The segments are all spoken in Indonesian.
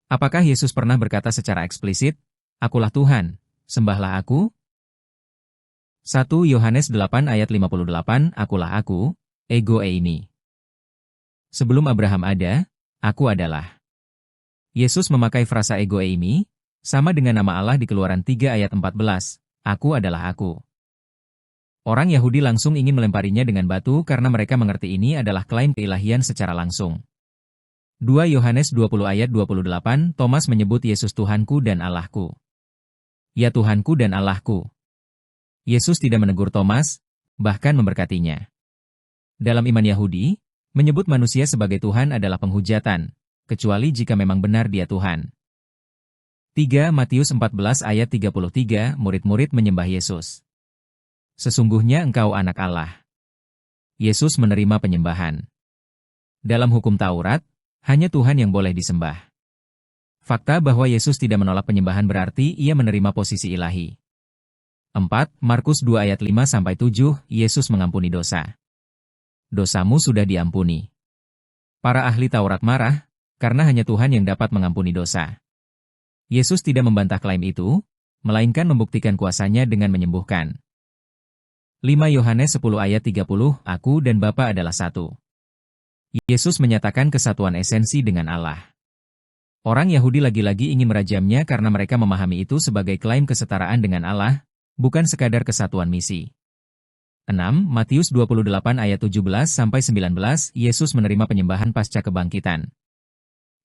Apakah Yesus pernah berkata secara eksplisit, "Akulah Tuhan, sembahlah aku"? 1 Yohanes 8 ayat 58, Akulah aku, ego eimi. Sebelum Abraham ada, aku adalah. Yesus memakai frasa ego eimi, sama dengan nama Allah di Keluaran 3 ayat 14, Aku adalah aku. Orang Yahudi langsung ingin melemparinya dengan batu karena mereka mengerti ini adalah klaim keilahian secara langsung. 2 Yohanes 20 ayat 28, Thomas menyebut Yesus Tuhanku dan Allahku. Ya Tuhanku dan Allahku. Yesus tidak menegur Thomas, bahkan memberkatinya. Dalam iman Yahudi, menyebut manusia sebagai Tuhan adalah penghujatan, kecuali jika memang benar dia Tuhan. 3 Matius 14 ayat 33, murid-murid menyembah Yesus. Sesungguhnya engkau anak Allah. Yesus menerima penyembahan. Dalam hukum Taurat, hanya Tuhan yang boleh disembah. Fakta bahwa Yesus tidak menolak penyembahan berarti ia menerima posisi ilahi. 4 Markus 2 ayat 5-7, Yesus mengampuni dosa. Dosamu sudah diampuni. Para ahli Taurat marah, karena hanya Tuhan yang dapat mengampuni dosa. Yesus tidak membantah klaim itu, melainkan membuktikan kuasanya dengan menyembuhkan. 5 Yohanes 10 ayat 30, Aku dan Bapa adalah satu. Yesus menyatakan kesatuan esensi dengan Allah. Orang Yahudi lagi-lagi ingin merajamnya karena mereka memahami itu sebagai klaim kesetaraan dengan Allah, bukan sekadar kesatuan misi. 6 Matius 28 ayat 17-19, Yesus menerima penyembahan pasca kebangkitan.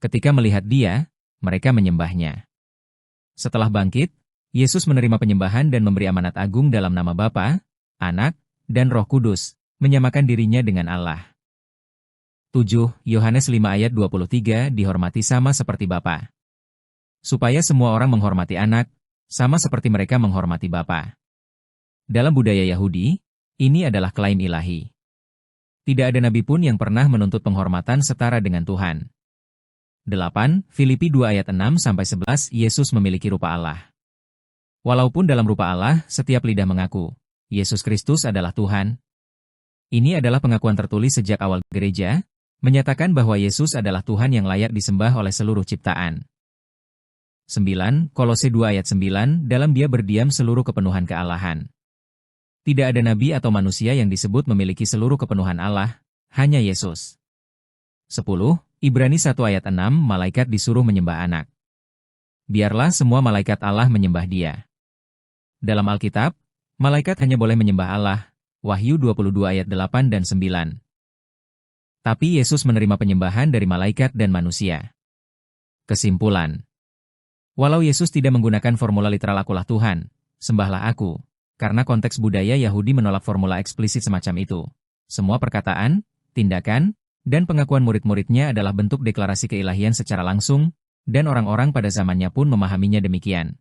Ketika melihat dia, mereka menyembahnya. Setelah bangkit, Yesus menerima penyembahan dan memberi amanat agung dalam nama Bapa, Anak, dan Roh Kudus, menyamakan dirinya dengan Allah. 7 Yohanes 5 ayat 23, dihormati sama seperti Bapa. Supaya semua orang menghormati Anak, sama seperti mereka menghormati Bapa. Dalam budaya Yahudi, ini adalah klaim ilahi. Tidak ada nabi pun yang pernah menuntut penghormatan setara dengan Tuhan. 8 Filipi 2 ayat 6-11, Yesus memiliki rupa Allah. Walaupun dalam rupa Allah, setiap lidah mengaku, Yesus Kristus adalah Tuhan. Ini adalah pengakuan tertulis sejak awal gereja, menyatakan bahwa Yesus adalah Tuhan yang layak disembah oleh seluruh ciptaan. 9 Kolose 2 ayat 9, dalam Dia berdiam seluruh kepenuhan kealahan. Tidak ada nabi atau manusia yang disebut memiliki seluruh kepenuhan Allah, hanya Yesus. 10 Ibrani 1 ayat 6, malaikat disuruh menyembah Anak. Biarlah semua malaikat Allah menyembah Dia. Dalam Alkitab, malaikat hanya boleh menyembah Allah, Wahyu 22 ayat 8 dan 9. Tapi Yesus menerima penyembahan dari malaikat dan manusia. Kesimpulan. Walau Yesus tidak menggunakan formula literal akulah Tuhan, sembahlah aku, karena konteks budaya Yahudi menolak formula eksplisit semacam itu. Semua perkataan, tindakan, dan pengakuan murid-muridnya adalah bentuk deklarasi keilahian secara langsung, dan orang-orang pada zamannya pun memahaminya demikian.